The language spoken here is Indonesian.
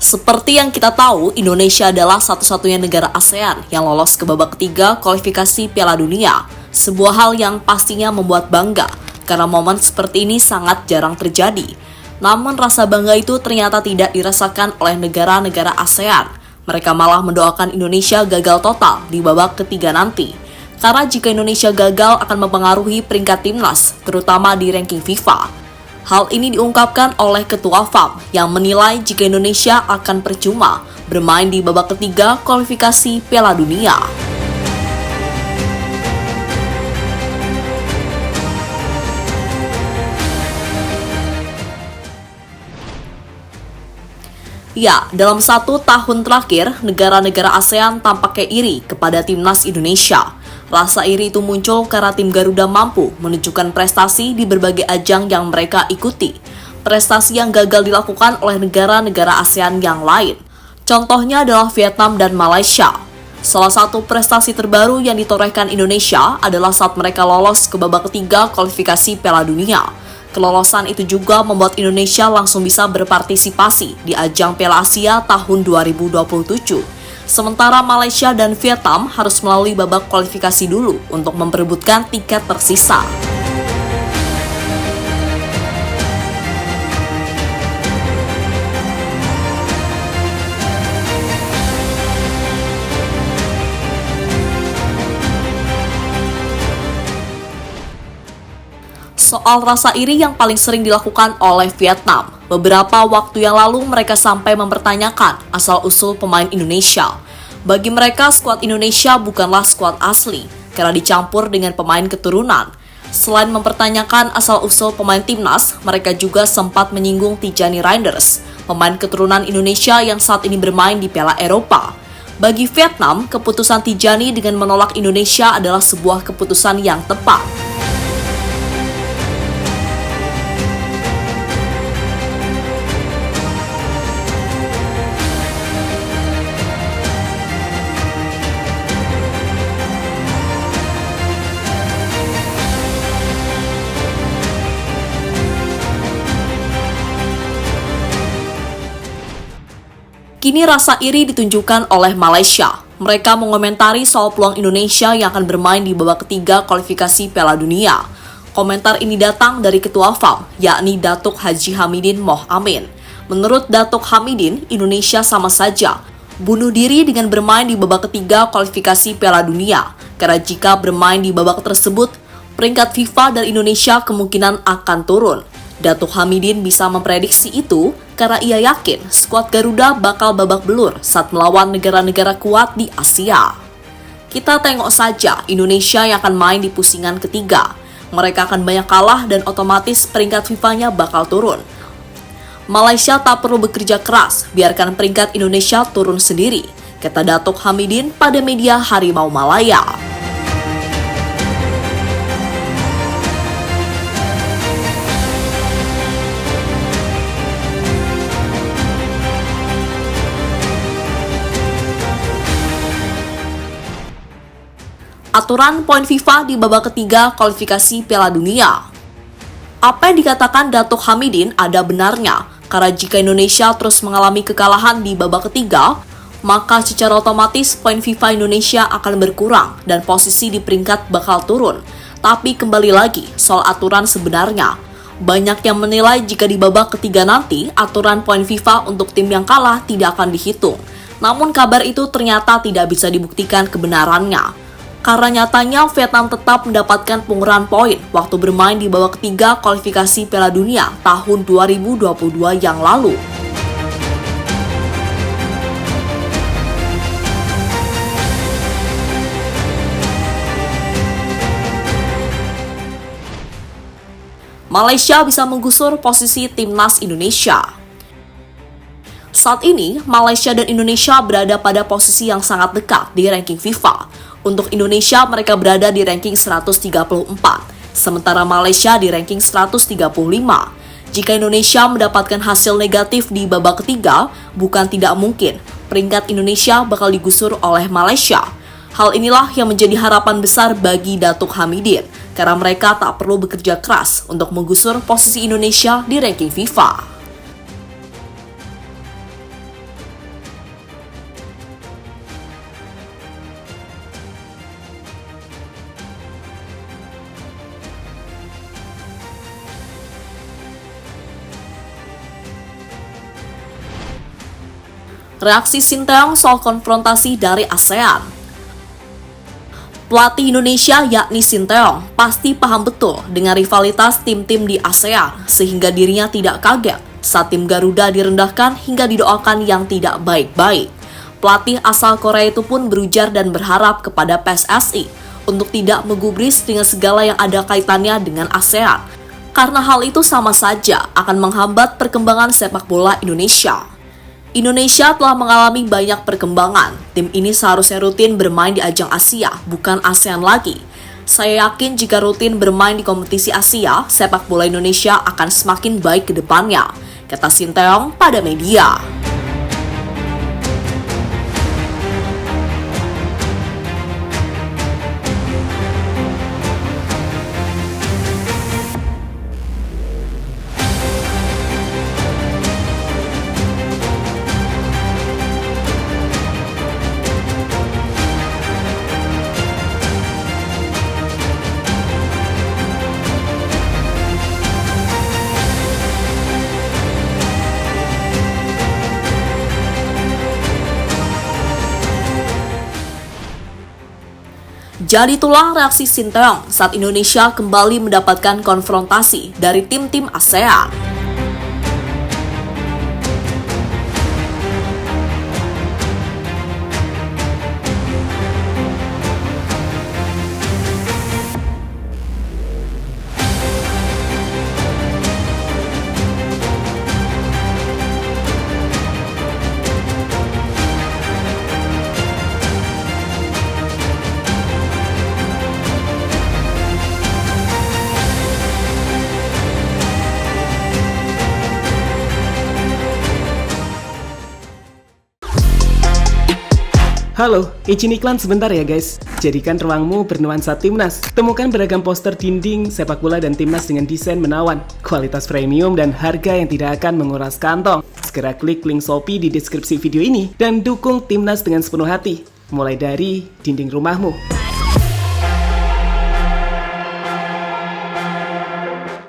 Seperti yang kita tahu, Indonesia adalah satu-satunya negara ASEAN yang lolos ke babak ketiga kualifikasi Piala Dunia. Sebuah hal yang pastinya membuat bangga, karena momen seperti ini sangat jarang terjadi. Namun rasa bangga itu ternyata tidak dirasakan oleh negara-negara ASEAN. Mereka malah mendoakan Indonesia gagal total di babak ketiga nanti. Karena jika Indonesia gagal akan mempengaruhi peringkat timnas, terutama di ranking FIFA. Hal ini diungkapkan oleh Ketua FAM yang menilai jika Indonesia akan percuma bermain di babak ketiga kualifikasi Piala Dunia. Ya, dalam 1 tahun terakhir, negara-negara ASEAN tampaknya iri kepada timnas Indonesia. Rasa iri itu muncul karena tim Garuda mampu menunjukkan prestasi di berbagai ajang yang mereka ikuti. Prestasi yang gagal dilakukan oleh negara-negara ASEAN yang lain. Contohnya adalah Vietnam dan Malaysia. Salah satu prestasi terbaru yang ditorehkan Indonesia adalah saat mereka lolos ke babak ketiga kualifikasi Piala Dunia. Kelolosan itu juga membuat Indonesia langsung bisa berpartisipasi di ajang Piala Asia tahun 2027. Sementara Malaysia dan Vietnam harus melalui babak kualifikasi dulu untuk memperebutkan tiket tersisa. Soal rasa iri yang paling sering dilakukan oleh Vietnam. Beberapa waktu yang lalu mereka sampai mempertanyakan asal-usul pemain Indonesia. Bagi mereka, skuad Indonesia bukanlah skuad asli, karena dicampur dengan pemain keturunan. Selain mempertanyakan asal-usul pemain timnas, mereka juga sempat menyinggung Tijani Reinders, pemain keturunan Indonesia yang saat ini bermain di Piala Eropa. Bagi Vietnam, keputusan Tijani dengan menolak Indonesia adalah sebuah keputusan yang tepat. Kini rasa iri ditunjukkan oleh Malaysia. Mereka mengomentari soal peluang Indonesia yang akan bermain di babak ketiga kualifikasi Piala Dunia. Komentar ini datang dari Ketua FAM, yakni Datuk Haji Hamidin Moh Amin. Menurut Datuk Hamidin, Indonesia sama saja bunuh diri dengan bermain di babak ketiga kualifikasi Piala Dunia. Karena jika bermain di babak tersebut, peringkat FIFA dan Indonesia kemungkinan akan turun. Datuk Hamidin bisa memprediksi itu karena ia yakin skuad Garuda bakal babak belur saat melawan negara-negara kuat di Asia. Kita tengok saja Indonesia yang akan main di pusingan ketiga. Mereka akan banyak kalah dan otomatis peringkat FIFA-nya bakal turun. Malaysia tak perlu bekerja keras, biarkan peringkat Indonesia turun sendiri, kata Datuk Hamidin pada media Harimau Malaya. Aturan poin FIFA di babak ketiga kualifikasi Piala Dunia. Apa yang dikatakan Datuk Hamidin ada benarnya, karena jika Indonesia terus mengalami kekalahan di babak ketiga, maka secara otomatis poin FIFA Indonesia akan berkurang dan posisi di peringkat bakal turun. Tapi kembali lagi soal aturan sebenarnya. Banyak yang menilai jika di babak ketiga nanti, aturan poin FIFA untuk tim yang kalah tidak akan dihitung. Namun kabar itu ternyata tidak bisa dibuktikan kebenarannya. Karena nyatanya Vietnam tetap mendapatkan pengurangan poin waktu bermain di babak ketiga kualifikasi Piala Dunia tahun 2022 yang lalu. Malaysia bisa menggusur posisi timnas Indonesia. Saat ini, Malaysia dan Indonesia berada pada posisi yang sangat dekat di ranking FIFA. Untuk Indonesia, mereka berada di ranking 134, sementara Malaysia di ranking 135. Jika Indonesia mendapatkan hasil negatif di babak ketiga, bukan tidak mungkin peringkat Indonesia bakal digusur oleh Malaysia. Hal inilah yang menjadi harapan besar bagi Datuk Hamidin, karena mereka tak perlu bekerja keras untuk menggusur posisi Indonesia di ranking FIFA. Reaksi Sinteyong soal konfrontasi dari ASEAN. Pelatih Indonesia yakni Sinteyong pasti paham betul dengan rivalitas tim-tim di ASEAN sehingga dirinya tidak kaget saat tim Garuda direndahkan hingga didoakan yang tidak baik-baik. Pelatih asal Korea itu pun berujar dan berharap kepada PSSI untuk tidak menggubris dengan segala yang ada kaitannya dengan ASEAN, karena hal itu sama saja akan menghambat perkembangan sepak bola Indonesia. Indonesia telah mengalami banyak perkembangan. Tim ini seharusnya rutin bermain di ajang Asia, bukan ASEAN lagi. Saya yakin jika rutin bermain di kompetisi Asia, sepak bola Indonesia akan semakin baik ke depannya, kata Sinteyong pada media. Jadi itulah reaksi Sinteyong saat Indonesia kembali mendapatkan konfrontasi dari tim-tim ASEAN. Halo, izin iklan sebentar ya guys. Jadikan ruangmu bernuansa Timnas. Temukan beragam poster dinding, sepak bola dan Timnas dengan desain menawan, kualitas premium dan harga yang tidak akan menguras kantong. Segera klik link Shopee di deskripsi video ini dan dukung Timnas dengan sepenuh hati. Mulai dari dinding rumahmu.